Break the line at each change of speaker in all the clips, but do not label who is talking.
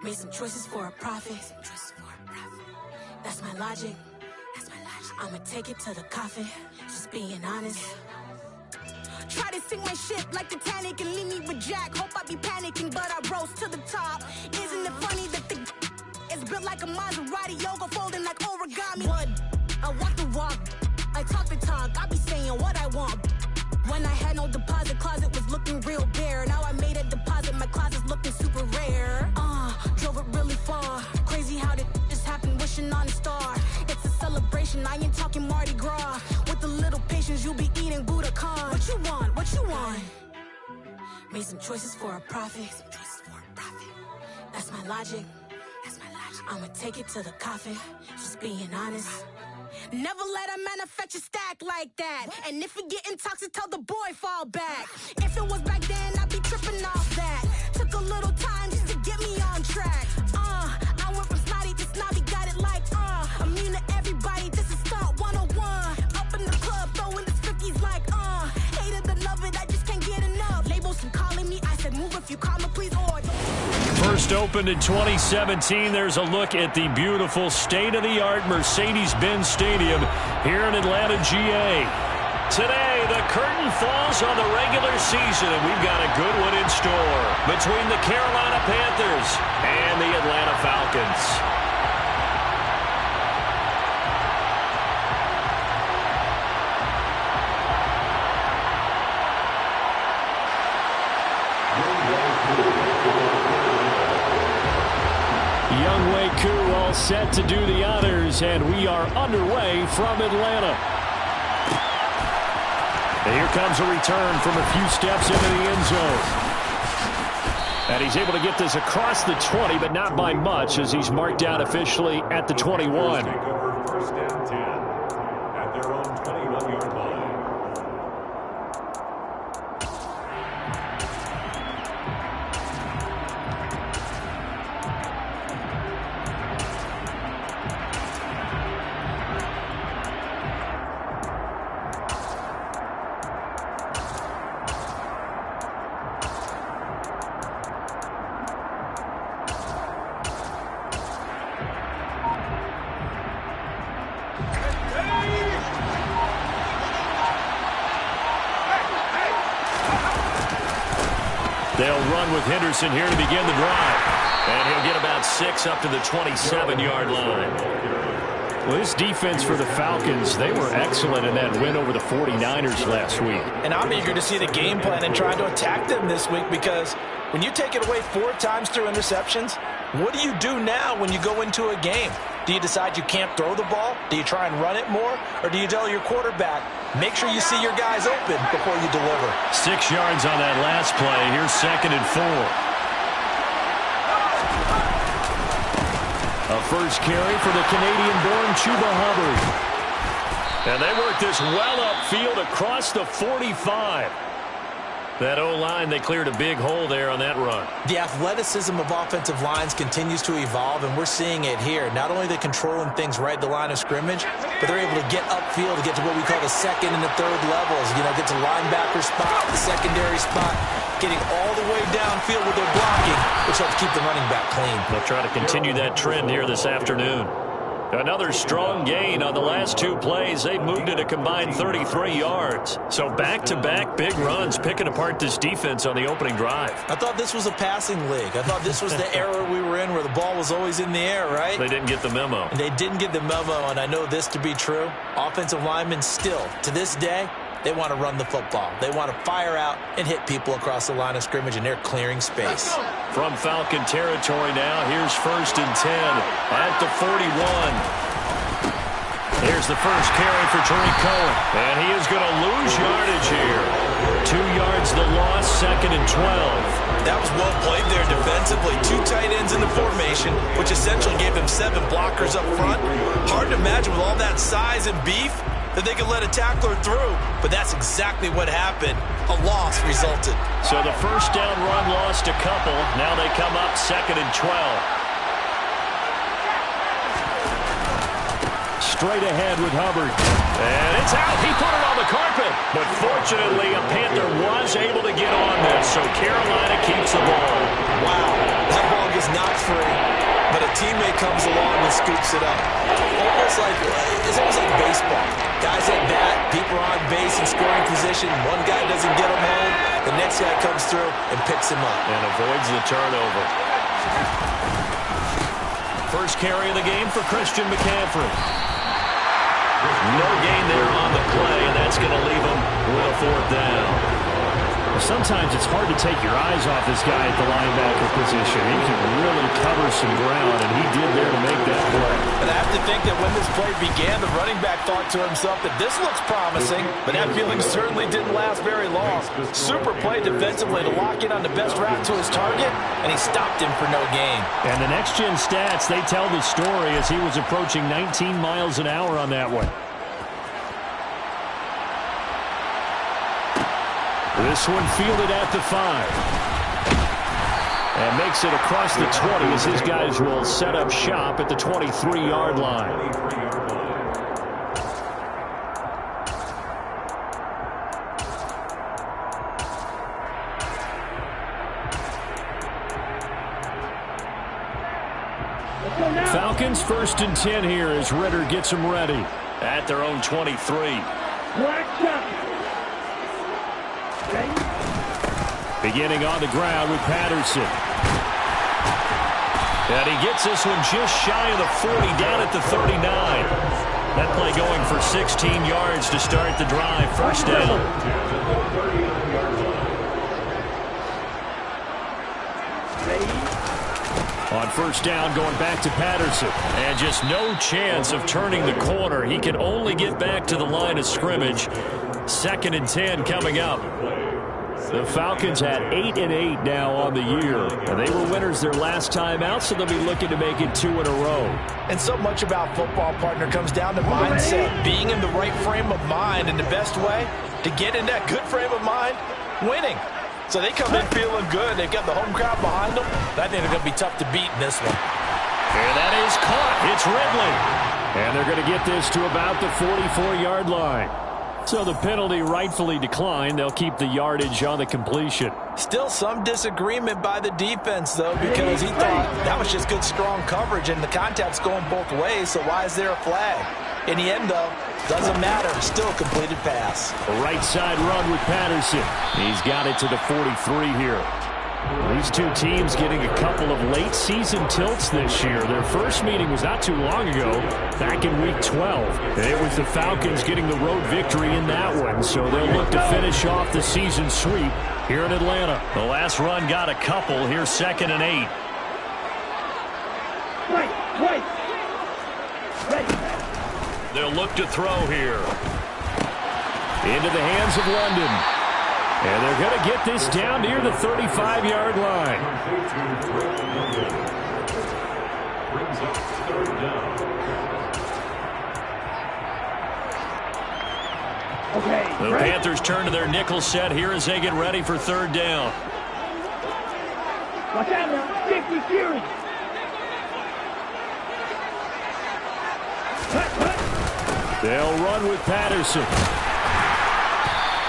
Made some choices for a profit. That's my logic. I'ma take it to the coffin. Just being honest. Try to sink my ship like Titanic and leave me with Jack. Hope I be panicking, but I rose to the top. Isn't it funny that the is built like a Maserati, yoga folding like origami? What? I walk the walk, I talk the talk. I be saying what I want. When I had no deposit, closet was looking real bare. Now I made a deposit, my closet's looking super rare. Drove it really far. Crazy how did this happen, wishing on a star. It's a celebration, I ain't talking Mardi Gras. With a little patience, you'll be eating Budokan. What you want? What you want? Made some choices for a profit. That's my logic. I'ma take it to the coffin. Just being honest. Never let a manufacture stack like that. And if we getting toxic, tell the boy fall back. If it was back then, I'd be tripping off that. Took a little time just to get me on track. I went from snotty to snobby, got it like immune to everybody, this is Stunt 101. Up in the club, throwing the 50s like hated to love it, I just can't get enough. Labels from calling me, I said move if you call me, please, or
First opened in 2017. There's a look at the beautiful state-of-the-art Mercedes-Benz Stadium here in Atlanta, GA. Today, the curtain falls on the regular season, and we've got a good one in store between the Carolina Panthers and the Atlanta Falcons. Young Wade1da all set to do the honors, and we are underway from Atlanta. And here comes a return from a few steps into the end zone. And he's able to get this across the 20, but not by much, as he's marked out officially at the 21.
First down 10 at their own 21-yard line.
They'll run with Henderson here to begin the drive. And he'll get about 6 up to the 27-yard line. Well, this defense for the Falcons, they were excellent in that win over the 49ers last week.
And I'm eager to see the game plan and trying to attack them this week, because when you take it away 4 times through interceptions, what do you do now when you go into a game? Do you decide you can't throw the ball? Do you try and run it more? Or do you tell your quarterback, make sure you see your guys open before you deliver?
6 yards on that last play. Here's 2nd and 4. A first carry for the Canadian-born Chuba Hubbard. And they work this well upfield across the 45. That O-line, they cleared a big hole there on that run.
The athleticism of offensive lines continues to evolve, and we're seeing it here. Not only are they controlling things right at the line of scrimmage, but they're able to get upfield to get to what we call the 2nd and the 3rd levels. You know, get to linebacker spot, the secondary spot, getting all the way downfield with their blocking, which helps keep the running back clean.
They'll try to continue that trend here this afternoon. Another strong gain on the last 2 plays. They've moved it a combined 33 yards. So back-to-back big runs picking apart this defense on the opening drive.
I thought this was a passing league. I thought this was the era we were in where the ball was always in the air, right?
They didn't get the memo.
And they didn't get the memo, and I know this to be true. Offensive linemen still, to this day, they want to run the football. They want to fire out and hit people across the line of scrimmage, and they're clearing space.
From Falcon territory now, here's 1st and 10 at the 41. Here's the first carry for Tariq Cohen. And he is going to lose yardage here. 2 yards the loss, 2nd and 12.
That was well played there defensively. 2 tight ends in the formation, which essentially gave him 7 blockers up front. Hard to imagine with all that size and beef that they could let a tackler through, but that's exactly what happened. A loss resulted.
So the first down run lost a couple. Now they come up 2nd and 12. Straight ahead with Hubbard. And it's out. He put it on the carpet. But fortunately, a Panther was able to get on this, so Carolina keeps the ball.
Wow, that ball gets knocked for a teammate comes along and scoops it up. It's almost like baseball. Guys at bat, people are on base in scoring position. One guy doesn't get him home. The next guy comes through and picks him up.
And avoids the turnover. First carry of the game for Christian McCaffrey. No gain there on the play, and that's going to leave him with a fourth down.
Sometimes it's hard to take your eyes off this guy at the linebacker position. He can really cover some ground, and he did there to make that play.
But I have to think that when this play began, the running back thought to himself that this looks promising, but that feeling certainly didn't last very long. Super play defensively to lock in on the best route to his target, and he stopped him for no gain.
And the next-gen stats, they tell the story as he was approaching 19 miles an hour on that one. This one fielded at the 5. And makes it across the 20 as his guys will set up shop at the 23-yard line. Falcons 1st and 10 here as Ritter gets them ready at their own 23. Beginning on the ground with Patterson. And he gets this one just shy of the 40, down at the 39. That play going for 16 yards to start the drive. First down. On first down, going back to Patterson. And just no chance of turning the corner. He can only get back to the line of scrimmage. 2nd and 10 coming up. The Falcons had 8-8 now on the year. And they were winners their last time out, so they'll be looking to make it 2 in a row.
And so much about football, partner, comes down to mindset. Being in the right frame of mind, and the best way to get in that good frame of mind, winning. So they come in feeling good. They've got the home crowd behind them. I think they're going to be tough to beat in this one.
And that is caught. It's Ridley. And they're going to get this to about the 44-yard line. So the penalty rightfully declined. They'll keep the yardage on the completion.
Still some disagreement by the defense, though, because he thought that was just good, strong coverage, and the contact's going both ways, so why is there a flag? In the end, though, doesn't matter. Still a completed pass.
Right side run with Patterson. He's got it to the 43 here. These two teams getting a couple of late-season tilts this year. Their first meeting was not too long ago, back in Week 12. It was the Falcons getting the road victory in that one, so they'll look to finish off the season sweep here in Atlanta. The last run got a couple. Here's 2nd and 8. They'll look to throw here. Into the hands of London. And they're going to get this down near the 35-yard line. The Panthers turn to their nickel set here as they get ready for 3rd down.
Watch out now. 50 Fury.
They'll run with Patterson.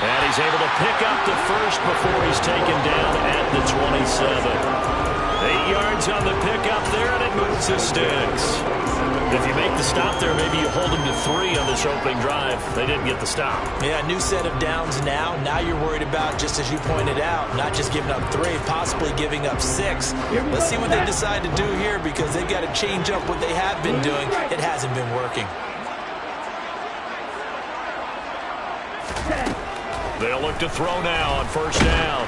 And he's able to pick up the first before he's taken down at the 27. 8 yards on the pickup there, and it moves the sticks. If you make the stop there, maybe you hold them to 3 on this opening drive. They didn't get the stop.
Yeah, new set of downs now. Now you're worried about, just as you pointed out, not just giving up 3, possibly giving up 6. Let's see what they decide to do here, because they've got to change up what they have been doing. It hasn't been working.
They'll look to throw now on first down.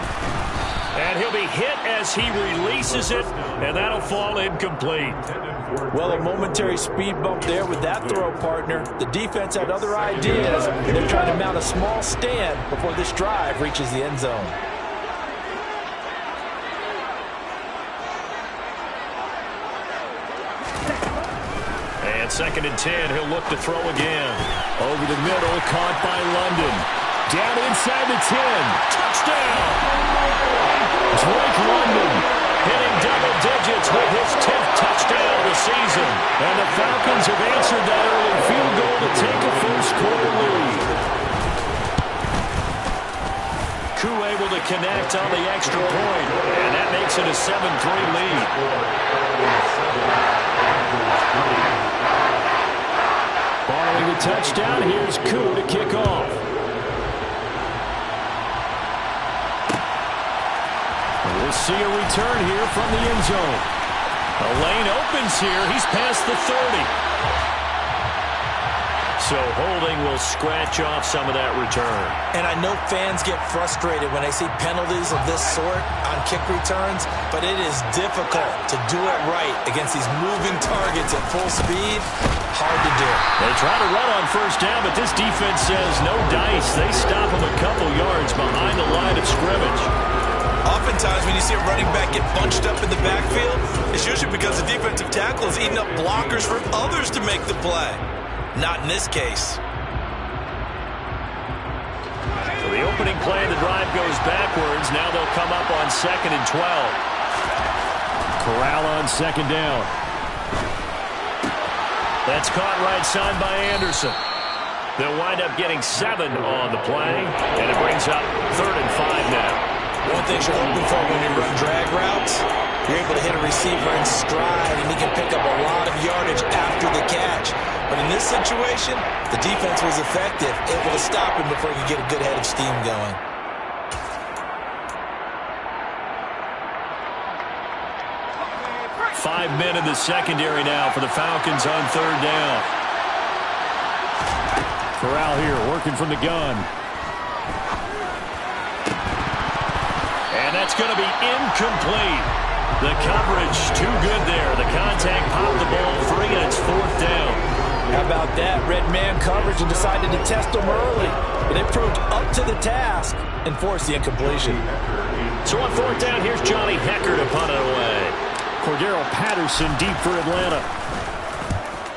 And he'll be hit as he releases it, and that'll fall incomplete.
Well, a momentary speed bump there with that throw, partner. The defense had other ideas, and they're trying to mount a small stand before this drive reaches the end zone.
And 2nd and 10, he'll look to throw again. Over the middle, caught by London. Down inside the 10. Touchdown! Drake London hitting double digits with his 10th touchdown of the season. And the Falcons have answered that early field goal to take a first-quarter lead. Koo able to connect on the extra point, and that makes it a 7-3 lead.
touchdown. Here's Koo to kick off. We'll see a return here from the end zone. A lane opens here. He's past the 30. So holding will scratch off some of that return.
And I know fans get frustrated when they see penalties of this sort on kick returns, but it is difficult to do it right against these moving targets at full speed. Hard to do.
They try to run on first down, but this defense says no dice. They stop him a couple yards behind the line of scrimmage.
Oftentimes when you see a running back get bunched up in the backfield, it's usually because the defensive tackle is eating up blockers for others to make the play. Not in this case.
So the opening play of the drive goes backwards. Now they'll come up on 2nd and 12.
Corral on 2nd down.
That's caught right side by Anderson. They'll wind up getting 7 on the play, and it brings up 3rd and 5 now.
One thing you're hoping for when you run drag routes, you're able to hit a receiver in stride, and he can pick up a lot of yardage after the catch. But in this situation, the defense was effective, able to stop him before he could get a good head of steam going.
Five men in the secondary now for the Falcons on 3rd down.
Corral here working from the gun.
And that's going to be incomplete. The coverage too good there. The contact popped the ball free, and it's 4th down.
How about that? Red man coverage and decided to test them early. But they proved up to the task and forced the incompletion.
So on 4th down, here's Johnny Hecker to punt it away.
Cordero Patterson deep for Atlanta.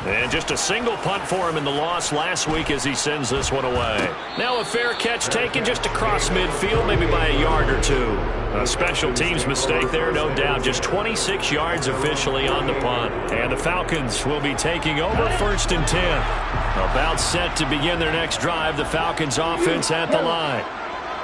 And just a single punt for him in the loss last week as he sends this one away. Now a fair catch taken just across midfield, maybe by a yard or two. A special teams mistake there, no doubt. Just 26 yards officially on the punt. And the Falcons will be taking over 1st and 10. About set to begin their next drive, the Falcons offense at the line.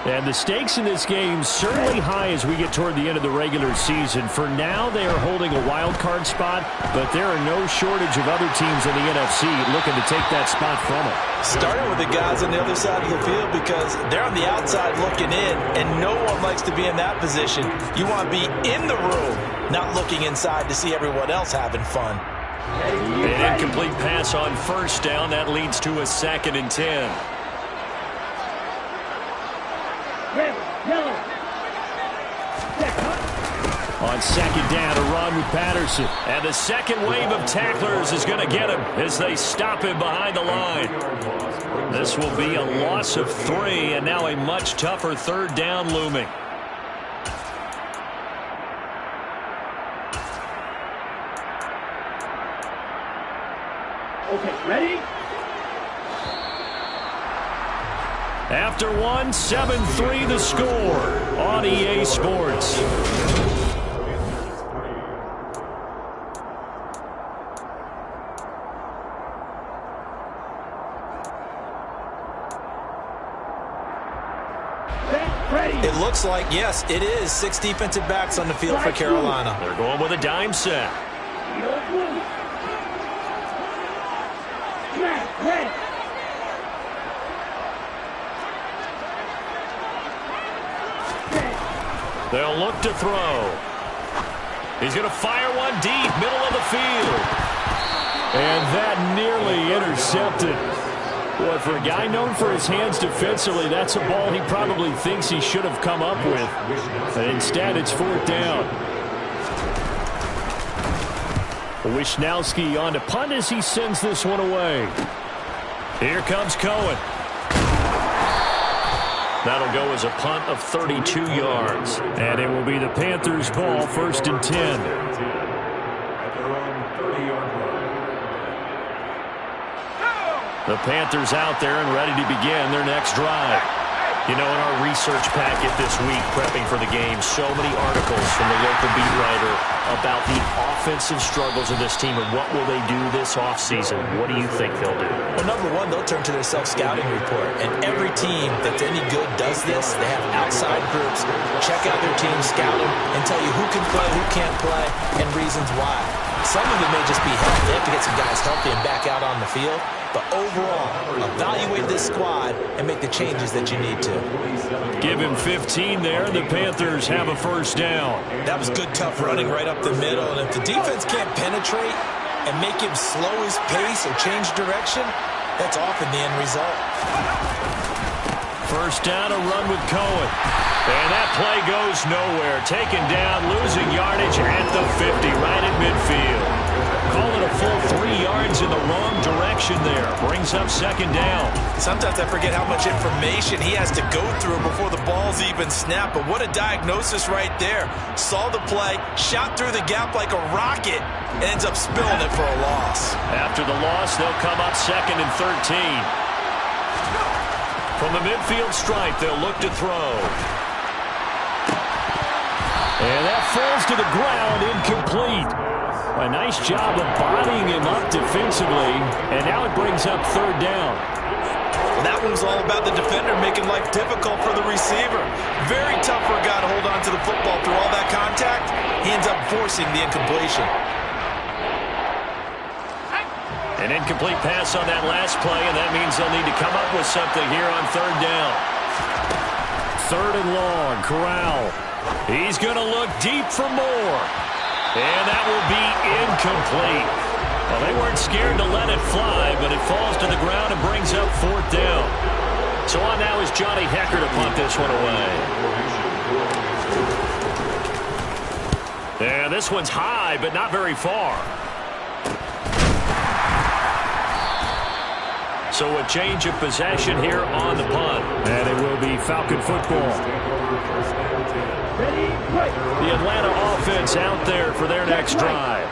And the stakes in this game certainly high as we get toward the end of the regular season. For now, they are holding a wild card spot, but there are no shortage of other teams in the NFC looking to take that spot from them.
Starting with the guys on the other side of the field because they're on the outside looking in, and no one likes to be in that position. You want to be in the room, not looking inside to see everyone else having fun.
An incomplete pass on 1st down. That leads to a 2nd and 10.
On 2nd down, a run with Patterson.
And the second wave of tacklers is going to get him as they stop him behind the line. This will be a loss of 3, and now a much tougher 3rd down looming.
Okay, ready?
After 1, 7-3 the score on EA Sports.
It looks like, yes, it is 6 defensive backs on the field for Carolina.
They're going with a dime set. They'll look to throw. He's going to fire one deep, middle of the field.
And that nearly intercepted. Boy, for a guy known for his hands defensively, that's a ball he probably thinks he should have come up with. And instead, it's 4th down. Wishnowski on to punt as he sends this one away.
Here comes Cohen. That'll go as a punt of 32 yards.
And it will be the Panthers' ball, 1st and 10.
The Panthers out there and ready to begin their next drive. You know, in our research packet this week, prepping for the game, so many articles from the local beat writer about the offensive struggles of this team and what will they do this offseason. What do you think they'll do?
Well, number one, they'll turn to their self-scouting report. And every team that's any good does this. They have outside groups. Check out their team, scout them, and tell you who can play, who can't play, and reasons why. Some of it may just be health. They have to get some guys healthy and back out on the field. But overall, evaluate this squad and make the changes that you need to.
Give him 15 there. The Panthers have a first down.
That was good, tough running right up the middle. And if the defense can't penetrate and make him slow his pace or change direction, that's often the end result.
First down, a run with Cohen. And that play goes nowhere. Taken down, losing yardage at the 50, right at midfield. Call it a full 3 yards in the wrong direction there. Brings up second down.
Sometimes I forget how much information he has to go through before the ball's even snapped. But what a diagnosis right there. Saw the play, shot through the gap like a rocket, and ends up spilling it for a loss.
After the loss, they'll come up second and 13. From the midfield stripe, they'll look to throw. And that falls to the ground, incomplete. A nice job of bodying him up defensively, and now it brings up third down.
Well, that one's all about the defender making life difficult for the receiver. Very tough for a guy to hold on to the football through all that contact. He ends up forcing the incompletion.
An incomplete pass on that last play, and that means they'll need to come up with something here on third down. Third and long, Corral. He's going to look deep for more. And that will be incomplete. Well, they weren't scared to let it fly, but it falls to the ground and brings up fourth down. So on now is Johnny Hecker to punt this one away. And this one's high, but not very far. So a change of possession here on the punt. And it will be Falcon football. The Atlanta offense out there for their next drive.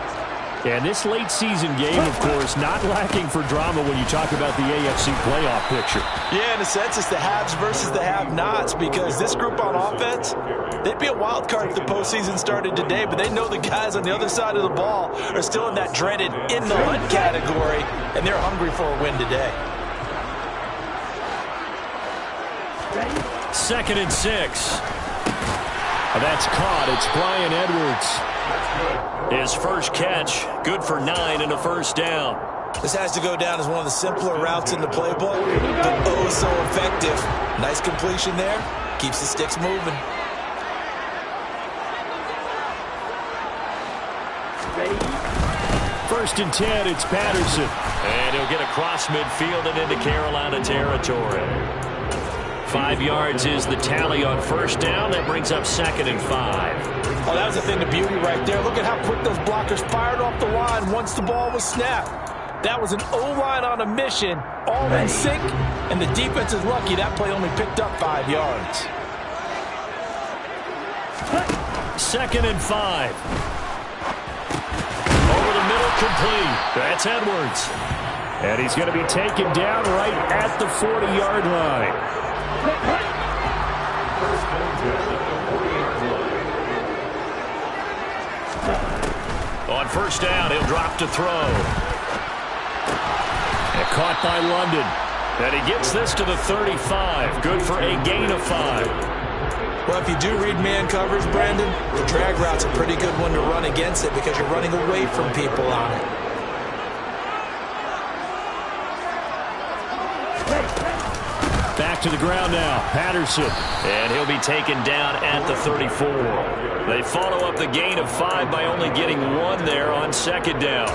And this late season game, of course, not lacking for drama when you talk about the AFC playoff picture.
Yeah, in a sense, it's the haves versus the have-nots, because this group on offense, they'd be a wild card if the postseason started today, but they know the guys on the other side of the ball are still in that dreaded in-the-hunt category, and they're hungry for a win today.
Second and 6. That's caught. It's Bryan Edwards. His first catch, good for 9 and a first down.
This has to go down as one of the simpler routes in the playbook, but oh so effective. Nice completion there. Keeps the sticks moving.
First and 10, it's Patterson. And he'll get across midfield and into Carolina territory. 5 yards is the tally on first down. That brings up second and 5.
Oh, that was a thing of beauty right there. Look at how quick those blockers fired off the line once the ball was snapped. That was an O-line on a mission, all in sync, and the defense is lucky that play only picked up 5 yards.
Second and 5. Over the middle, complete. That's Edwards. And he's going to be taken down right at the 40-yard line. On first down, he'll drop to throw. And caught by London. And he gets this to the 35. Good for a gain of 5.
Well, if you do read man coverage, Brandon, the drag route's a pretty good one to run against it because you're running away from people on it.
Back to the ground now, Patterson. And he'll be taken down at the 34. They follow up the gain of 5 by only getting 1 there on second down.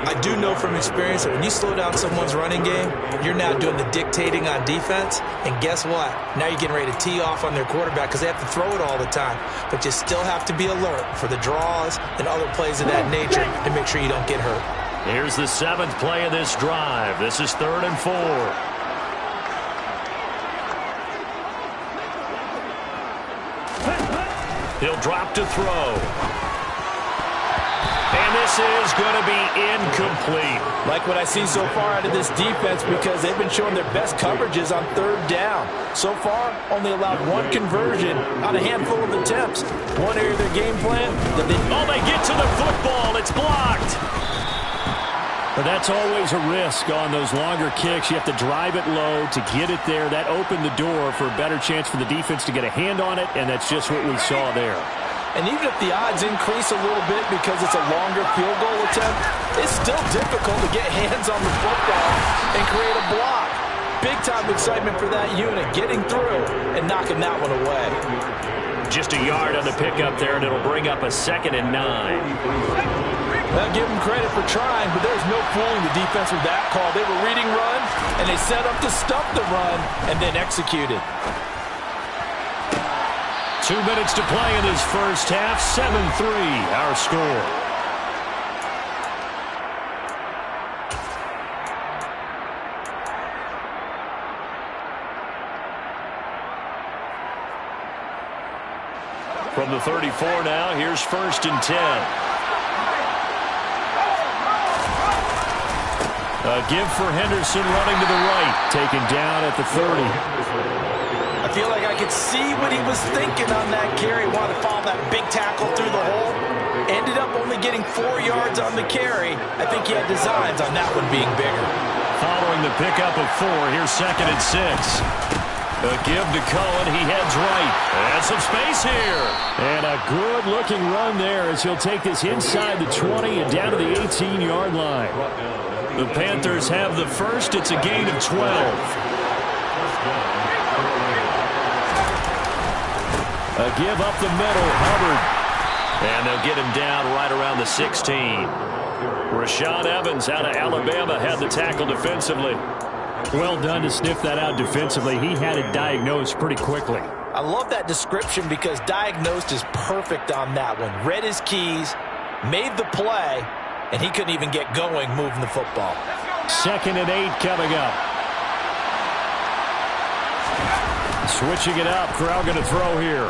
I do know from experience that when you slow down someone's running game, you're now doing the dictating on defense. And guess what? Now you're getting ready to tee off on their quarterback because they have to throw it all the time. But you still have to be alert for the draws and other plays of that nature to make sure you don't get hurt.
Here's the 7th play of this drive. This is 3rd and 4. He'll drop to throw. And this is going to be incomplete.
Like what I see so far out of this defense because they've been showing their best coverages on third down. So far, only allowed 1 conversion on a handful of attempts. One area of their game plan.
They get to the football. It's blocked. But that's always a risk on those longer kicks. You have to drive it low to get it there. That opened the door for a better chance for the defense to get a hand on it, and that's just what we saw there.
And even if the odds increase a little bit because it's a longer field goal attempt, it's still difficult to get hands on the football and create a block. Big-time excitement for that unit, getting through and knocking that one away.
Just a yard on the pickup there, and it'll bring up a 2nd and 9.
I'll give them credit for trying, but there's no fooling the defense with that call. They were reading run, and they set up to stop the run and then executed.
2 minutes to play in this first half. 7-3, our score. From the 34 now, here's 1st and 10. A give for Henderson running to the right. Taken down at the 30.
I feel like I could see what he was thinking on that carry. Wanted to follow that big tackle through the hole. Ended up only getting 4 yards on the carry. I think he had designs on that one being bigger.
Following the pickup of 4, here's 2nd and 6. A give to Cohen. He heads right. And some space here.
And a good-looking run there as he'll take this inside the 20 and down to the 18-yard line.
The Panthers have the first. It's a gain of 12.
A give up the middle. Hubbard.
And they'll get him down right around the 16. Rashaan Evans out of Alabama had the tackle defensively.
Well done to sniff that out defensively. He had it diagnosed pretty quickly.
I love that description because diagnosed is perfect on that one. Read his keys, made the play, and he couldn't even get going moving the football.
2nd and 8 coming up. Switching it up. Corral going to throw here.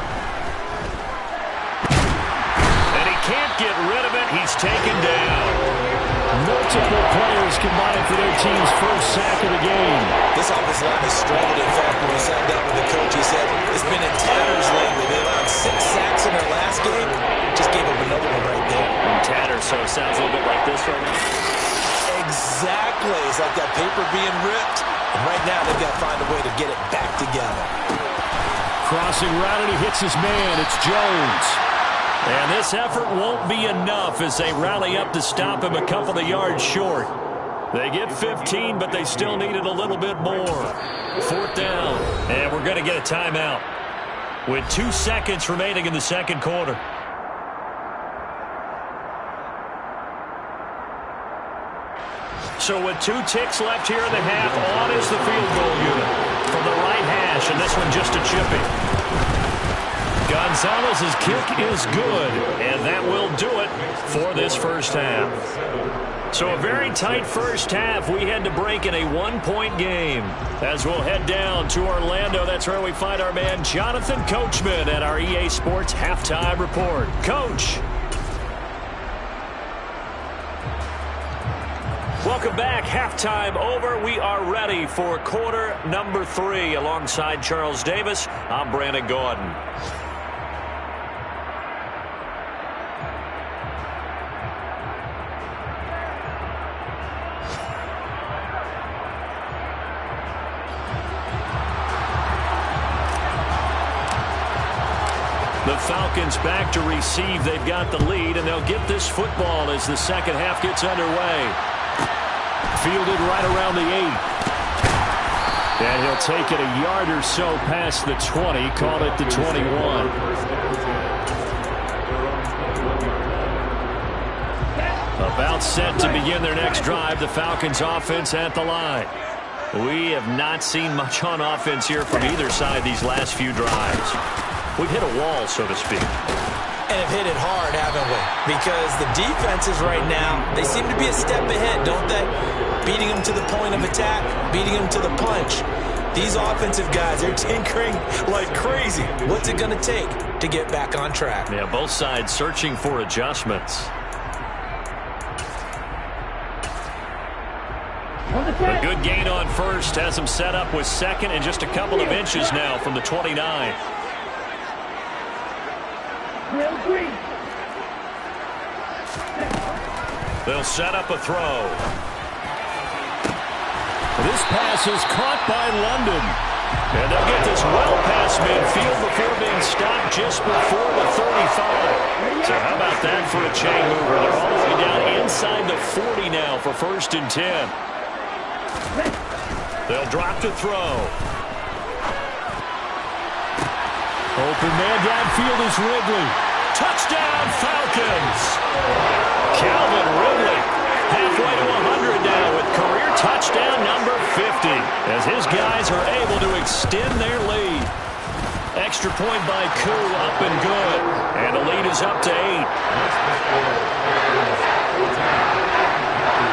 And he can't get rid of it. He's taken down.
Multiple players combined for their team's first sack of the game.
This offensive line has struggled. In fact, when we sat down with the coach, he said it's been in tatters lately. They allowed 6 sacks in their last game. Just gave up another one right there.
In tatters, so it sounds a little bit like this right now.
Exactly. It's like that paper being ripped. And right now, they've got to find a way to get it back together.
Crossing route, and he hits his man. It's Jones.
And this effort won't be enough as they rally up to stop him a couple of yards short. They get 15, but they still needed a little bit more. 4th down, and we're going to get a timeout with 2 seconds remaining in the second quarter. So with 2 ticks left here in the half, on is the field goal unit from the right hash, and this one just a chipping. Gonzalez's kick is good, and that will do it for this first half. So a very tight first half. We had to break in a 1-point game. As we'll head down to Orlando, that's where we find our man Jonathan Coachman at our EA Sports Halftime Report. Coach. Welcome back. Halftime over. We are ready for quarter number 3. Alongside Charles Davis, I'm Brandon Gordon. The Falcons back to receive. They've got the lead, and they'll get this football as the second half gets underway. Fielded right around the 8. And he'll take it a yard or so past the 20. Call it the 21. About set to begin their next drive. The Falcons offense at the line. We have not seen much on offense here from either side these last few drives. We've hit a wall, so to speak.
And have hit it hard, haven't we? Because the defenses right now, they seem to be a step ahead, don't they? Beating them to the point of attack, beating them to the punch. These offensive guys, they're tinkering like crazy. What's it going to take to get back on track?
Yeah, both sides searching for adjustments. A good gain on first. Has them set up with 2nd and just a couple of inches now from the 29. They'll set up a throw.
This pass is caught by London.
And they'll get this well past midfield before being stopped just before the 35. So how about that for a chain mover? They're all the way down inside the 40 now for 1st and 10. They'll drop to throw. Open man downfield is Ridley. Touchdown, Falcons! Calvin Ridley halfway to 100 now with career touchdown number 50 as his guys are able to extend their lead. Extra point by Koo, up and good. And the lead is up to 8.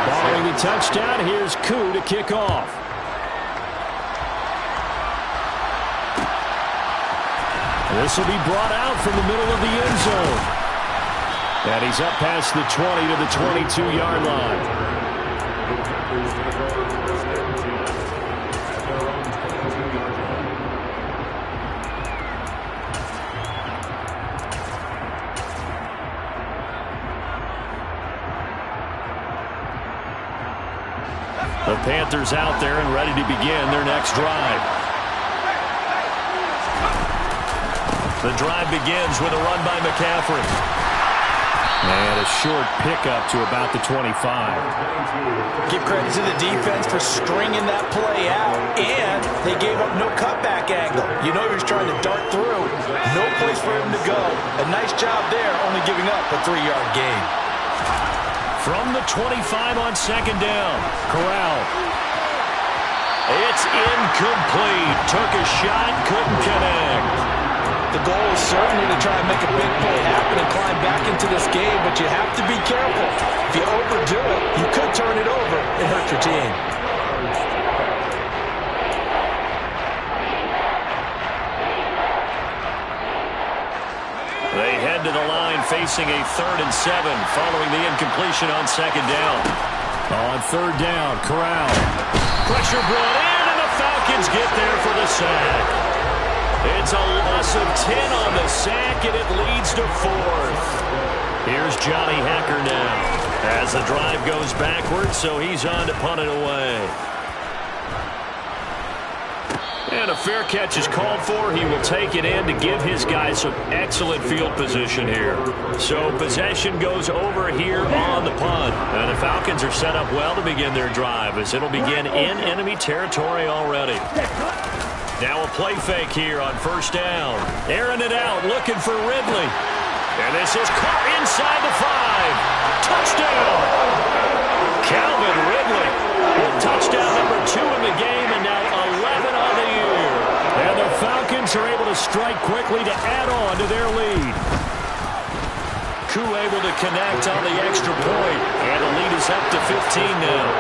Following the touchdown, here's Koo to kick off. This will be brought out from the middle of the end zone. And he's up past the 20 to the 22-yard line. The Panthers out there and ready to begin their next drive. The drive begins with a run by McCaffrey. And a short pickup to about the 25.
Give credit to the defense for stringing that play out, and they gave up no cutback angle. You know he was trying to dart through. No place for him to go. A nice job there, only giving up a 3-yard gain.
From the 25 on 2nd down, Corral. It's incomplete. Took a shot, couldn't connect.
The goal is certainly to try and make a big play happen and climb back into this game, but you have to be careful. If you overdo it, you could turn it over and hurt your team.
They head to the line facing a 3rd and 7 following the incompletion on 2nd down.
On 3rd down, Corral.
Pressure brought in, and the Falcons get there for the sack. It's a loss of 10 on the sack, and it leads to 4th. Here's Johnny Hacker now as the drive goes backwards, so he's on to punt it away. And a fair catch is called for. He will take it in to give his guys some excellent field position here. So possession goes over here on the punt. And the Falcons are set up well to begin their drive as it'll begin in enemy territory already. Now a play fake here on 1st down. Airing it out, looking for Ridley. And this is caught inside the 5. Touchdown! Calvin Ridley with touchdown number 2 in the game, and now 11 on the year.
And the Falcons are able to strike quickly to add on to their lead.
Koo able to connect on the extra point, and the lead is up to 15 now.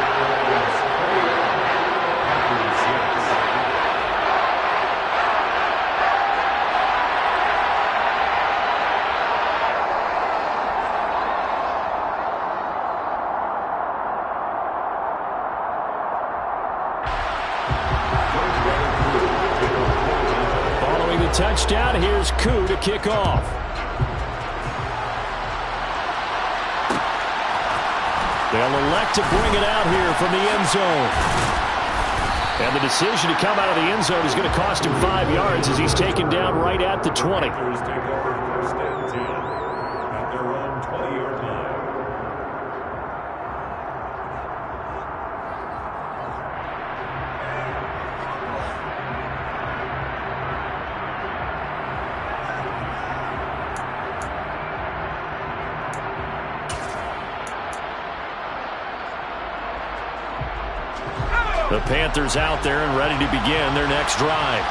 Touchdown, here's Koo to kick off. They'll elect to bring it out here from the end zone. And the decision to come out of the end zone is going to cost him 5 yards as he's taken down right at the 20.
The Panthers out there and ready to begin their next drive.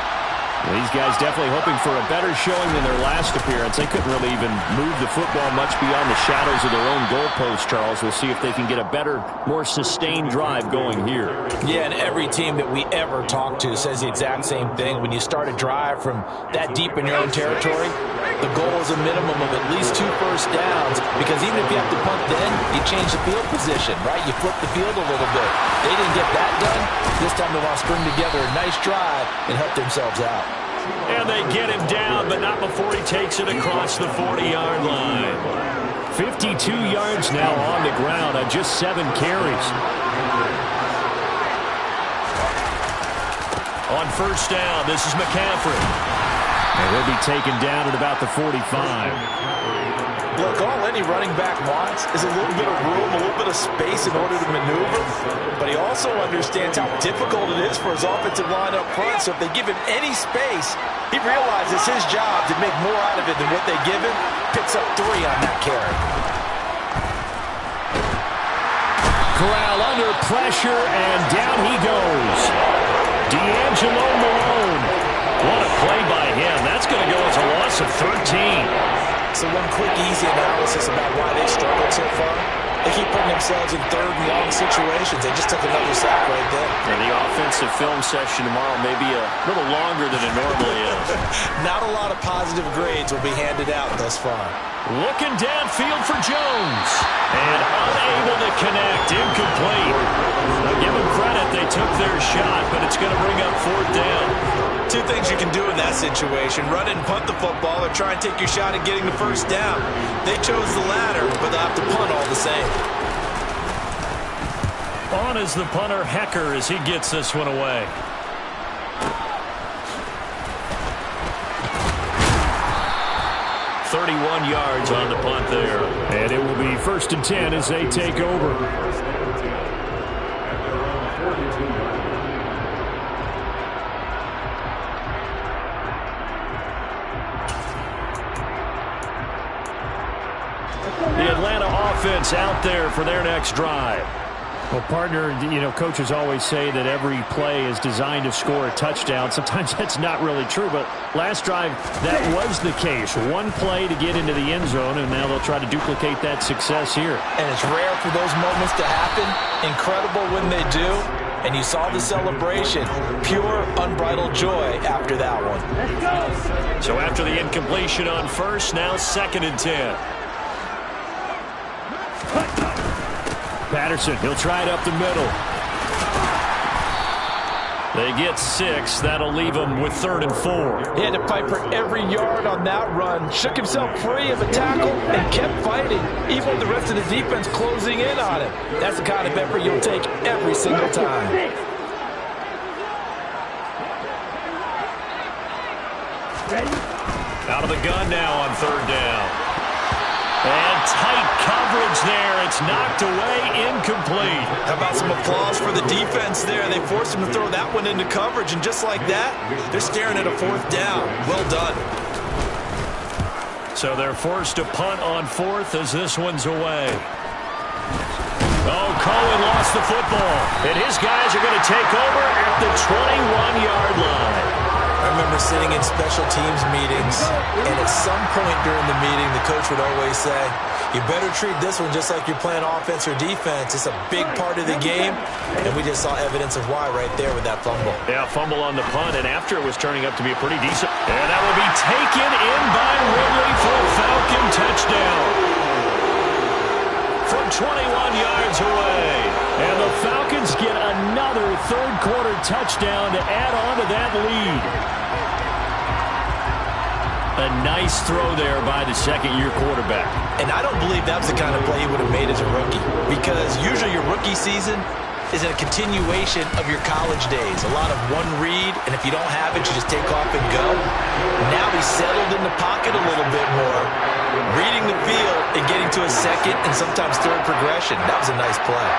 These guys definitely hoping for a better showing than their last appearance. They couldn't really even move the football much beyond the shadows of their own goalpost, Charles. We'll see if they can get a better, more sustained drive going here.
Yeah, and every team that we ever talk to says the exact same thing. When you start a drive from that deep in your own territory, the goal is a minimum of at least 2 first downs, because even if you have to punt then, you change the field position, right? You flip the field a little bit. They didn't get that done. This time they want to string together a nice drive and help themselves out.
And they get him down, but not before he takes it across the 40-yard line.
52 yards now on the ground on just 7 carries.
On first down, this is McCaffrey.
And he'll be taken down at about the 45.
Look, all any running back wants is a little bit of room, a little bit of space in order to maneuver. But he also understands how difficult it is for his offensive line up front. So if they give him any space, he realizes his job to make more out of it than what they give him. Picks up 3 on that carry.
Corral under pressure, and down he goes. D'Angelo Malone. What a play by him. That's going to go as a loss of 13.
So one quick, easy analysis about why they struggled so far. They keep putting themselves in third and long situations. They just took another sack right there.
And the offensive film session tomorrow may be a little longer than it normally is.
Not a lot of positive grades will be handed out thus far.
Looking downfield for Jones. And unable to connect. Incomplete. Now give them credit. They took their shot, but it's going to bring up 4th down.
2 things you can do in that situation. Run it and punt the football or try and take your shot at getting the first down. They chose the latter, but they'll have to punt all the same.
On is the punter, Hecker, as he gets this one away. .31 yards on the punt there.
And it will be 1st and 10 as they take over.
The Atlanta offense out there for their next drive.
Well, partner, coaches always say that every play is designed to score a touchdown. Sometimes that's not really true, but last drive, that was the case. One play to get into the end zone, and now they'll try to duplicate that success here.
And it's rare for those moments to happen. Incredible when they do. And you saw the celebration. Pure, unbridled joy after that one.
So after the incompletion on first, now 2nd and 10.
Patterson, he'll try it up the middle.
They get 6. That'll leave them with 3rd and 4.
He had to fight for every yard on that run. Shook himself free of a tackle and kept fighting, even with the rest of the defense closing in on him. That's the kind of effort you'll take every single time.
Out of the gun now on 3rd down. And tight coverage there. It's knocked away, incomplete.
How about some applause for the defense there? They forced him to throw that one into coverage, and just like that, they're staring at a 4th down. Well done.
So they're forced to punt on 4th as this one's away. Oh, Cohen lost the football. And his guys are going to take over at the 21-yard line.
I remember sitting in special teams meetings, and at some point during the meeting, the coach would always say, you better treat this one just like you're playing offense or defense. It's a big part of the game, and we just saw evidence of why right there with that fumble.
Yeah, fumble on the punt, and after it was turning up to be a pretty decent. And that will be taken in by Ridley for a Falcon touchdown. From 21 yards away. And the Falcons get another 3rd quarter touchdown to add on to that lead. A nice throw there by the 2nd-year quarterback.
And I don't believe that was the kind of play he would have made as a rookie, because usually your rookie season is a continuation of your college days. A lot of one read, and if you don't have it, you just take off and go. Now he's settled in the pocket a little bit more, reading the field and getting to a 2nd and sometimes 3rd progression. That was a nice play.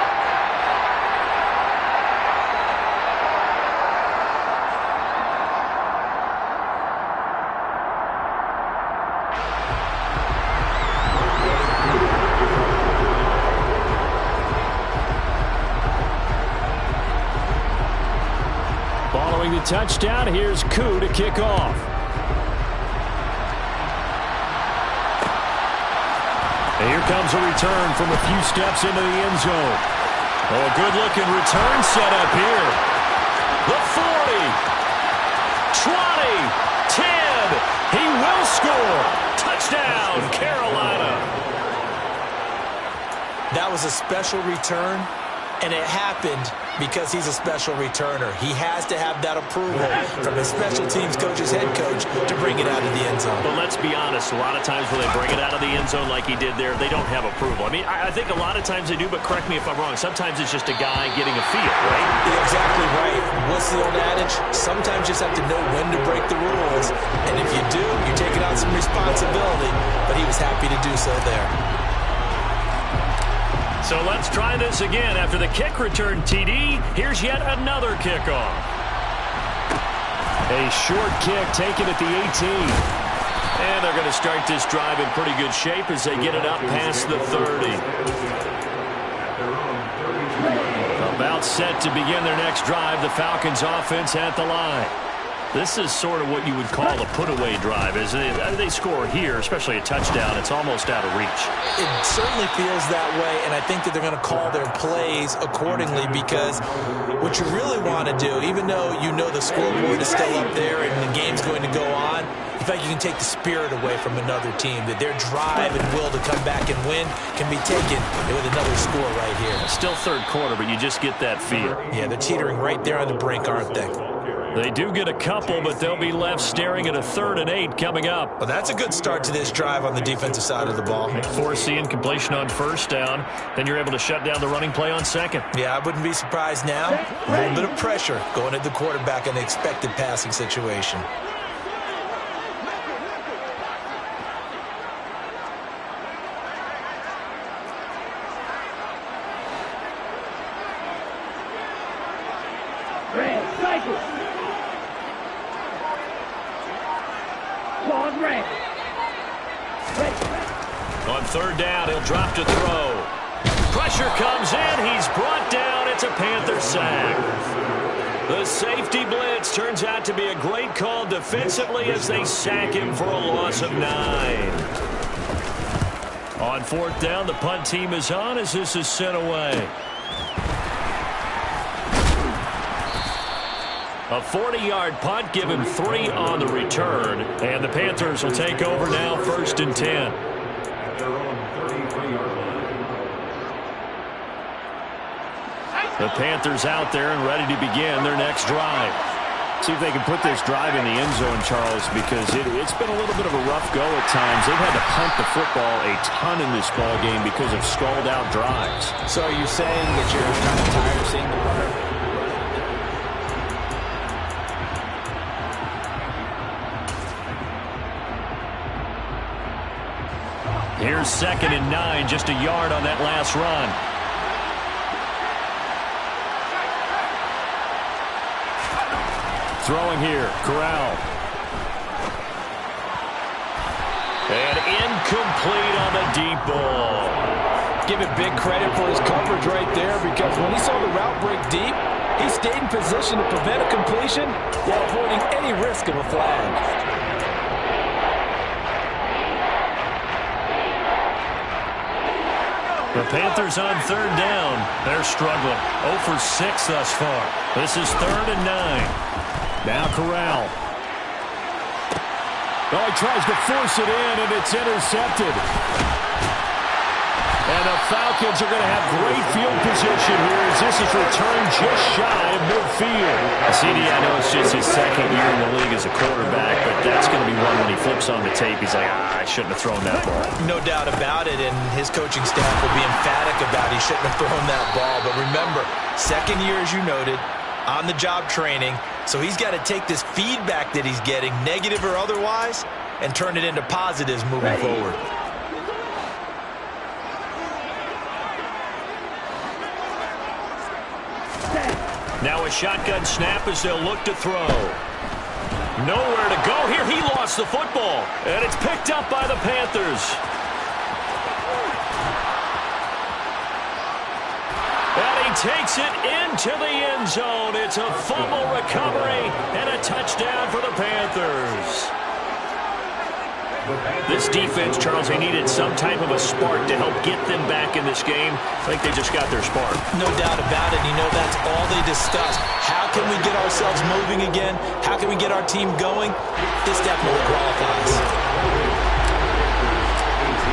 Following the touchdown, here's Koo to kick off. And here comes a return from a few steps into the end zone. Oh, a good-looking return set up here. The 40, 20, 10. He will score. Touchdown, Carolina.
That was a special return, and it happened Because he's a special returner. He has to have that approval from his special teams coach's head coach to bring it out of the end zone.
But let's be honest, a lot of times when they bring it out of the end zone like he did there, they don't have approval. I mean, I think a lot of times they do, but correct me if I'm wrong. Sometimes it's just a guy getting a feel, right?
You're exactly right. What's the old adage? Sometimes you just have to know when to break the rules. And if you do, you're taking on some responsibility. But he was happy to do so there.
So let's try this again. After the kick return TD, here's yet another kickoff.
A short kick taken at the 18.
And they're going to start this drive in pretty good shape as they get it up past the 30. About set to begin their next drive. The Falcons offense at the line. This is sort of what you would call a put-away drive. As they score here, especially a touchdown, it's almost out of reach.
It certainly feels that way, and I think that they're going to call their plays accordingly because what you really want to do, even though you know the scoreboard is still up there and the game's going to go on, in fact, you can take the spirit away from another team, that their drive and will to come back and win can be taken with another score right here.
Still third quarter, but you just get that feel.
Yeah, they're teetering right there on the brink, aren't they?
They do get a couple, but they'll be left staring at a 3rd and 8 coming up.
Well, that's a good start to this drive on the defensive side of the ball.
Force the incompletion on first down. Then you're able to shut down the running play on second.
Yeah, I wouldn't be surprised now. A little bit of pressure going at the quarterback in the expected passing situation.
On 3rd down, he'll drop to throw. Pressure comes in. He's brought down. It's a Panther sack. The safety blitz turns out to be a great call defensively as they sack him for a loss of 9. On 4th down, the punt team is on as this is sent away. A 40-yard punt, give him 3 on the return. And the Panthers will take over now, 1st and 10. The Panthers out there and ready to begin their next drive.
See if they can put this drive in the end zone, Charles, because it's been a little bit of a rough go at times. They've had to punt the football a ton in this ball game because of stalled-out drives.
So are you saying that you're kind of tired of seeing the punter?
Here's 2nd and 9, just a yard on that last run. Throwing here, Corral. And incomplete on the deep ball.
Give it big credit for his coverage right there because when he saw the route break deep, he stayed in position to prevent a completion while avoiding any risk of a flag.
The Panthers on 3rd down. They're struggling. 0 for 6 thus far. This is 3rd and 9.
Now Corral. Oh, he tries to force it in, and it's intercepted. And the Falcons are going to have great field position here as this is returned just shy of midfield.
CD, I know it's just his 2nd year in the league as a quarterback, but that's going to be one when he flips on the tape. He's like, I shouldn't have thrown that ball.
No doubt about it, and his coaching staff will be emphatic about he shouldn't have thrown that ball. But remember, 2nd year, as you noted, on-the-job training, so he's got to take this feedback that he's getting, negative or otherwise, and turn it into positives moving forward.
Now a shotgun snap as they'll look to throw. Nowhere to go here. He lost the football, and it's picked up by the Panthers. And he takes it into the end zone. It's a fumble recovery and a touchdown for the Panthers. This defense, Charles, they needed some type of a spark to help get them back in this game. I think they just got their spark.
No doubt about it. You know, that's all they discussed. How can we get ourselves moving again? How can we get our team going? This definitely qualifies.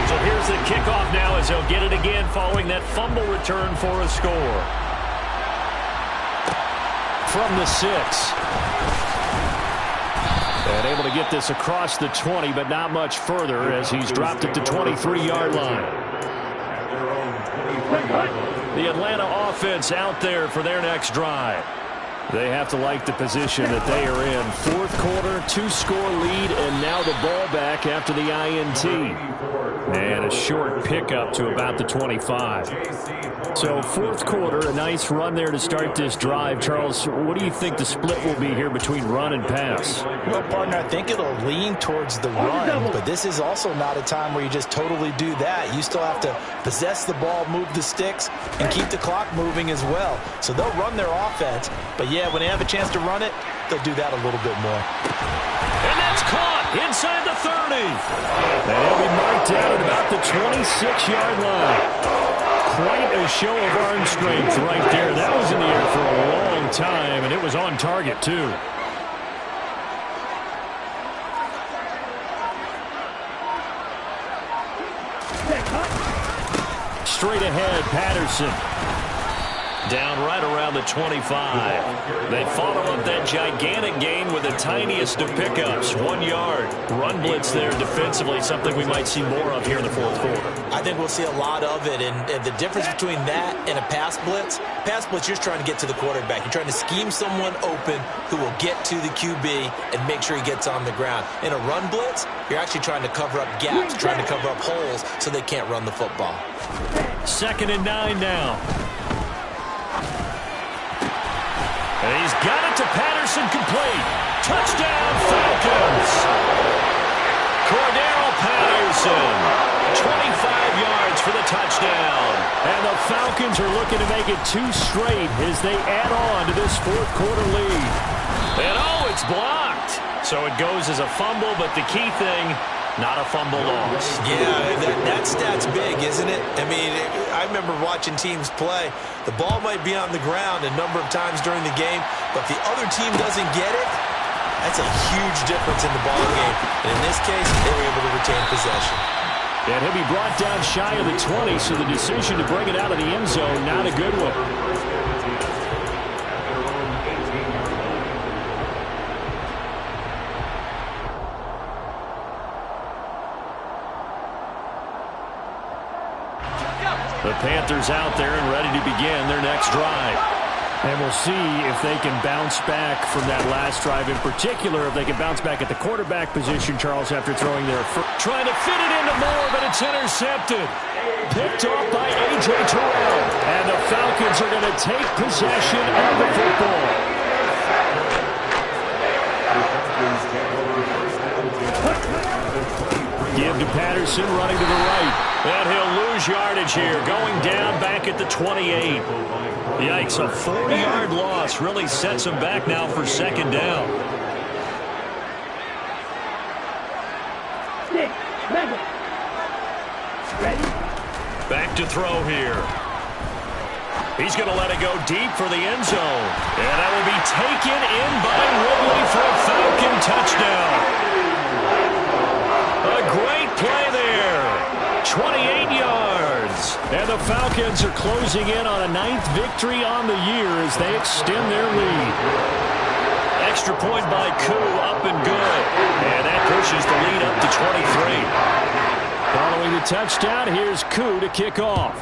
So here's the kickoff now as they'll get it again following that fumble return for a score.
from the 6. And able to get this across the 20, but not much further as he's dropped it to 23-yard line. The Atlanta offense out there for their next drive. They have to like the position that they are in. Fourth quarter, 2-score lead, and now the ball back after the INT. And a short pickup to about the 25. So fourth quarter, a nice run there to start this drive. Charles, what do you think the split will be here between run and pass?
Well, partner, I think it'll lean towards the run, but this is also not a time where you just totally do that. You still have to possess the ball, move the sticks, and keep the clock moving as well. So they'll run their offense, but yeah, when they have a chance to run it, they'll do that a little bit more.
And that's caught inside the 30. And he'll be marked down at about the 26-yard line. Quite a show of arm strength right there. That was in the air for a long time, and it was on target, too. Straight ahead, Patterson. Down right around the 25. They follow up that gigantic gain with the tiniest of pickups, 1 yard. Run blitz there defensively, something we might see more of here in the fourth quarter.
I think we'll see a lot of it, and the difference between that and a pass blitz, you're trying to get to the quarterback. You're trying to scheme someone open who will get to the QB and make sure he gets on the ground. In a run blitz, you're actually trying to cover up gaps, trying to cover up holes so they can't run the football.
2nd and 9 now. And he's got it to Patterson, complete. Touchdown, Falcons. Cordero Patterson, 25 yards for the touchdown. And the Falcons are looking to make it 2 straight as they add on to this fourth quarter lead. And oh, it's blocked. So it goes as a fumble, but the key thing, not a fumble loss.
Yeah, that stat's big, isn't it? I mean, I remember watching teams play. The ball might be on the ground a number of times during the game, but if the other team doesn't get it, that's a huge difference in the ball game. And in this case, they were able to retain possession.
And he'll be brought down shy of the 20, so the decision to bring it out of the end zone, not a good one. The Panthers out there and ready to begin their next drive. And we'll see if they can bounce back from that last drive. In particular, if they can bounce back at the quarterback position, Charles, after throwing their first. Trying to fit it into Moore, but it's intercepted. Picked off by A.J. Terrell. And the Falcons are going to take possession of the football. Give to Patterson, running to the right. And he'll lose yardage here, going down back at the 28. Yikes, a 40-yard loss really sets him back now for 2nd down. Back to throw here. He's going to let it go deep for the end zone. And that will be taken in by Ridley for a Falcon touchdown. A great play there. 28 yards. And the Falcons are closing in on a 9th victory on the year as they extend their lead. Extra point by Koo, up and good. And that pushes the lead up to 23. Following the touchdown, here's Koo to kick off.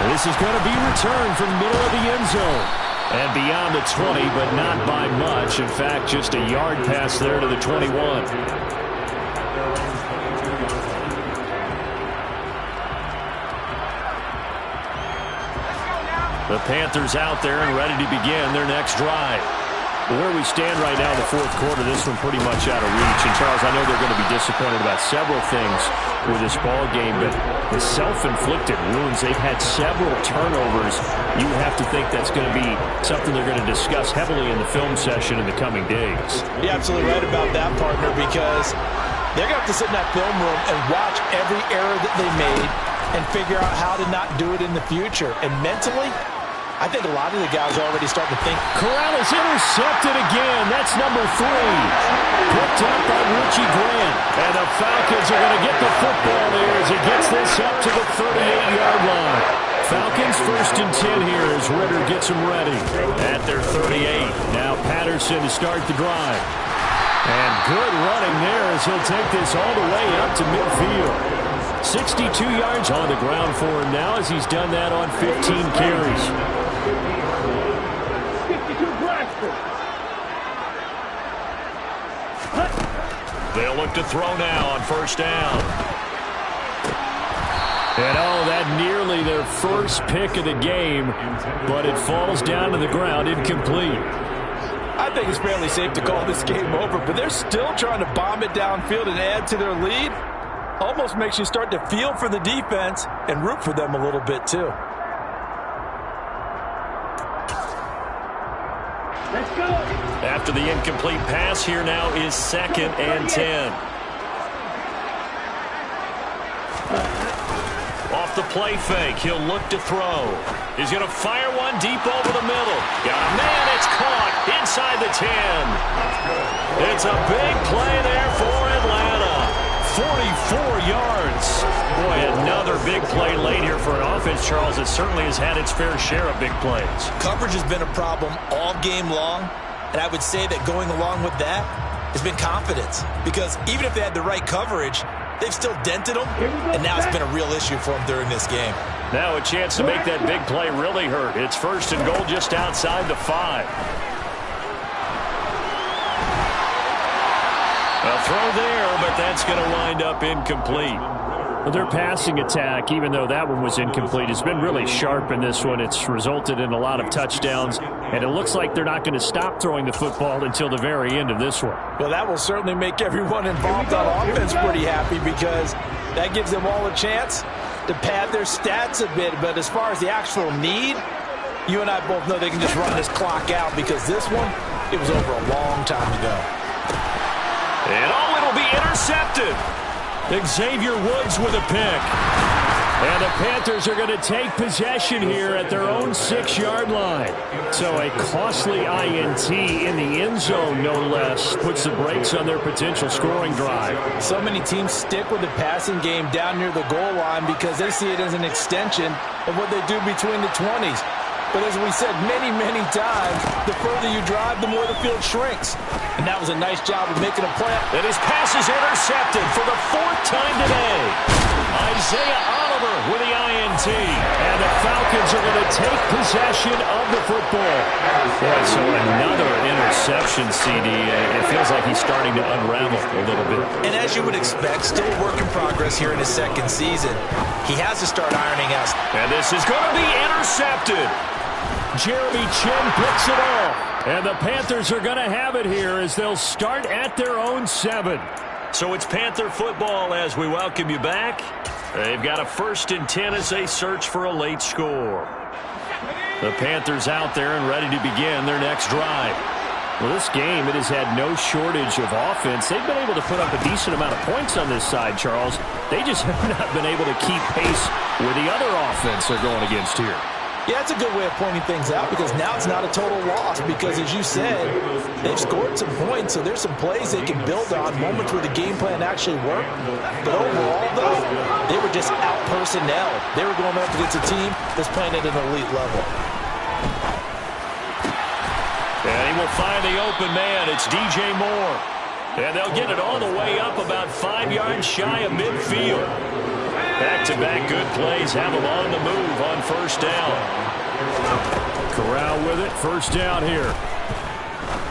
And this is going to be returned from the middle of the end zone. And beyond the 20, but not by much. In fact, just a yard pass there to the 21. The Panthers out there and ready to begin their next drive. Where we stand right now in the fourth quarter, this one pretty much out of reach. And, Charles, I know they're going to be disappointed about several things with this ball game, but the self-inflicted wounds, they've had several turnovers. You have to think that's going to be something they're going to discuss heavily in the film session in the coming days.
You're absolutely right about that, partner, because they're going to have to sit in that film room and watch every error that they made and figure out how to not do it in the future. And mentally, I think a lot of the guys are already starting to think.
Corral is intercepted again. That's number 3. Picked up by Richie Grant. And the Falcons are going to get the football there as he gets this up to the 38-yard line. Falcons 1st and 10 here as Ritter gets them ready. At their 38. Now Patterson to start the drive. And good running there as he'll take this all the way up to midfield. 62 yards on the ground for him now as he's done that on 15 carries.
52 Blackford.
They'll look to throw now on 1st down.
And that nearly their first pick of the game, but it falls down to the ground incomplete.
I think it's fairly safe to call this game over, but they're still trying to bomb it downfield and add to their lead. Almost makes you start to feel for the defense and root for them a little bit too.
Let's go.
After the incomplete pass, here now is 2nd and 10. Off the play fake, he'll look to throw. He's going to fire one deep over the middle. Got a man, it's caught inside the 10. It's a big play there for Atlanta. 44 yards. Boy, another big play late here for an offense, Charles, that certainly has had its fair share of big plays.
Coverage has been a problem all game long, and I would say that going along with that has been confidence. Because even if they had the right coverage, they've still dented them, and now it's been a real issue for them during this game.
Now a chance to make that big play really hurt. It's 1st and goal just outside the 5. A throw there, but that's going to wind up incomplete.
Well, their passing attack, even though that one was incomplete, has been really sharp in this one. It's resulted in a lot of touchdowns, and it looks like they're not going to stop throwing the football until the very end of this one.
Well, that will certainly make everyone involved on offense pretty happy because that gives them all a chance to pad their stats a bit. But as far as the actual need, you and I both know they can just run this clock out because this one, it was over a long time ago.
And it'll be intercepted.
Xavier Woods with a pick. And the Panthers are going to take possession here at their own 6-yard line. So a costly INT in the end zone, no less, puts the brakes on their potential scoring drive.
So many teams stick with the passing game down near the goal line because they see it as an extension of what they do between the 20s. But as we said many, many times, the further you drive, the more the field shrinks. And that was a nice job of making a play.
And his pass is intercepted for the 4th time today. Isaiah Oliver with the INT.
And the Falcons are going to take possession of the football.
Boy, so another interception, CD. It feels like he's starting to unravel a little bit.
And as you would expect, still a work in progress here in his 2nd season. He has to start ironing out.
And this is going to be intercepted.
Jeremy Chin picks it off. And the Panthers are going to have it here as they'll start at their own 7.
So it's Panther football as we welcome you back. They've got a 1st and 10 as they search for a late score. The Panthers out there and ready to begin their next drive.
Well, this game, it has had no shortage of offense. They've been able to put up a decent amount of points on this side, Charles. They just have not been able to keep pace with the other offense they're going against here.
Yeah, it's a good way of pointing things out because now it's not a total loss because, as you said, they've scored some points, so there's some plays they can build on, moments where the game plan actually worked. But overall, though, they were just out-personnel. They were going up against a team that's playing at an elite level.
And he will find the open man. It's DJ Moore. And they'll get it all the way up about 5 yards shy of midfield. Back-to-back good plays have them on the move on 1st down.
Corral with it, 1st down here.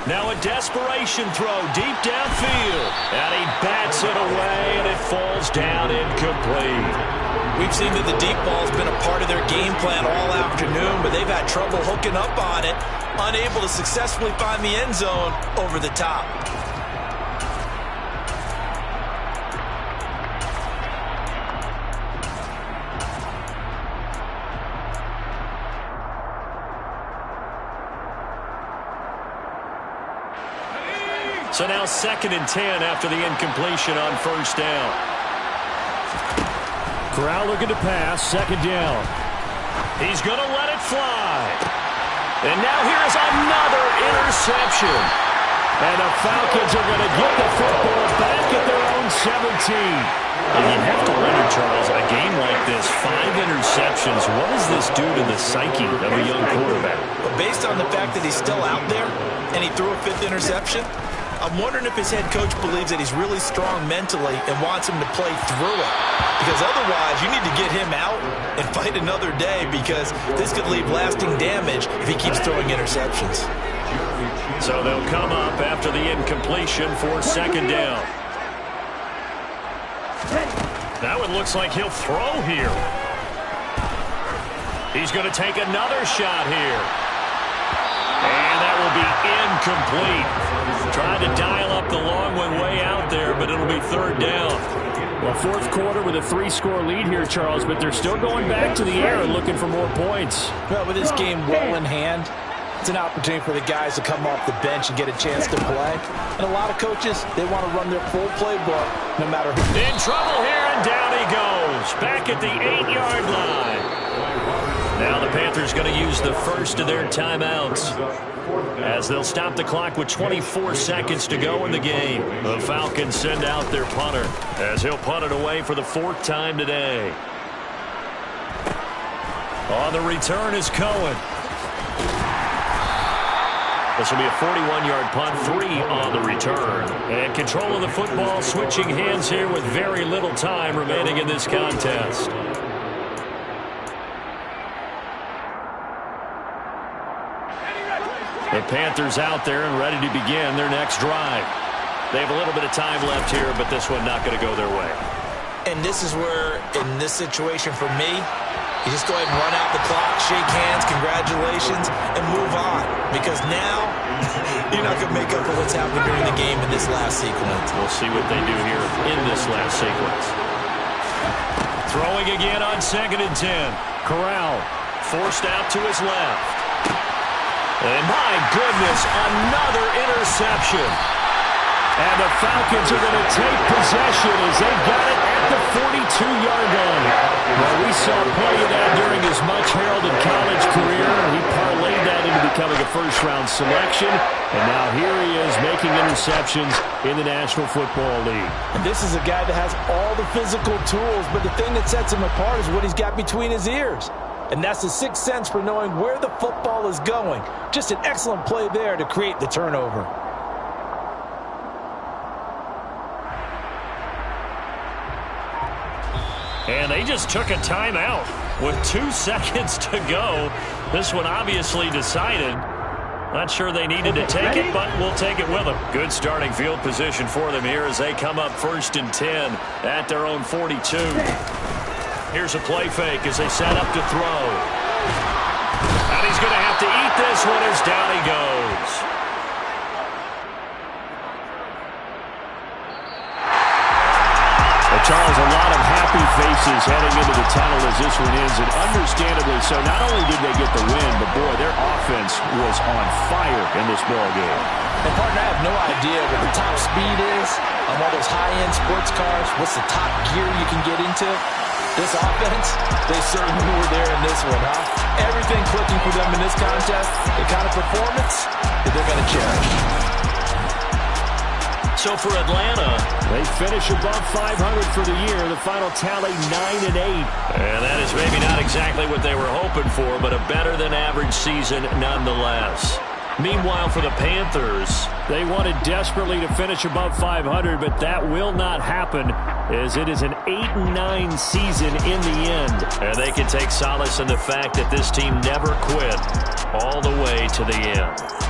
Now a desperation throw deep downfield. And he bats it away, and it falls down incomplete.
We've seen that the deep ball has been a part of their game plan all afternoon, but they've had trouble hooking up on it, unable to successfully find the end zone over the top.
So now 2nd and 10 after the incompletion on 1st down.
Corral looking to pass, 2nd down.
He's going to let it fly. And now here's another interception.
And the Falcons are going to get the football back at their own 17.
And you have to wonder, Charles, a game like this, 5 interceptions, what does this do to the psyche of a young quarterback?
But based on the fact that he's still out there and he threw a 5th interception, I'm wondering if his head coach believes that he's really strong mentally and wants him to play through it. Because otherwise, you need to get him out and fight another day, because this could leave lasting damage if he keeps throwing interceptions.
So they'll come up after the incompletion for 2nd down. That one looks like he'll throw here. He's going to take another shot here. And that will be incomplete. Trying to dial up the long one way out there, but it'll be 3rd down.
Well, 4th quarter with a 3-score lead here, Charles, but they're still going back to the air and looking for more points.
Well, with this game well in hand, it's an opportunity for the guys to come off the bench and get a chance to play. And a lot of coaches, they want to run their full playbook no matter who.
In trouble here, and down he goes. Back at the 8-yard line. Now the Panthers going to use the first of their timeouts, as they'll stop the clock with 24 seconds to go in the game. The Falcons send out their punter, as he'll punt it away for the 4th time today. On the return is Cohen. This will be a 41-yard punt, 3 on the return. And control of the football, switching hands here with very little time remaining in this contest. The Panthers out there and ready to begin their next drive. They have a little bit of time left here, but this one not going to go their way.
And this is where, in this situation for me, you just go ahead and run out the clock, shake hands, congratulations, and move on. Because now, you're not going to make up for what's happened during the game in this last sequence.
We'll see what they do here in this last sequence. Throwing again on 2nd and 10. Corral forced out to his left. And my goodness, another interception. And the Falcons are going to take possession as they got it at the 42-yard line. Well, we saw plenty of that during his much-heralded college career. He parlayed that into becoming a first-round selection. And now here he is making interceptions in the National Football League.
And this is a guy that has all the physical tools, but the thing that sets him apart is what he's got between his ears. And that's the 6th sense for knowing where the football is going. Just an excellent play there to create the turnover.
And they just took a timeout with 2 seconds to go. This one obviously decided. Not sure they needed to take it, but we'll take it with them. Good starting field position for them here as they come up 1st and 10 at their own 42. Here's a play fake as they set up to throw. And he's going to have to eat this one as down he goes. Well, Charles, a lot of happy faces heading into the tunnel as this one ends, and understandably so. Not only did they get the win, but boy, their offense was on fire in this ball game.
And partner, I have no idea what the top speed is on all those high-end sports cars. What's the top gear you can get into? This offense, they certainly were there in this one, huh? Everything clicking for them in this contest, the kind of performance that they're going to cherish.
So for Atlanta,
they finish above 500 for the year. The final tally 9-8.
And that is maybe not exactly what they were hoping for, but a better than average season nonetheless. Meanwhile, for the Panthers,
they wanted desperately to finish above 500, but that will not happen as it is an 8-9 season in the end.
And they can take solace in the fact that this team never quit all the way to the end.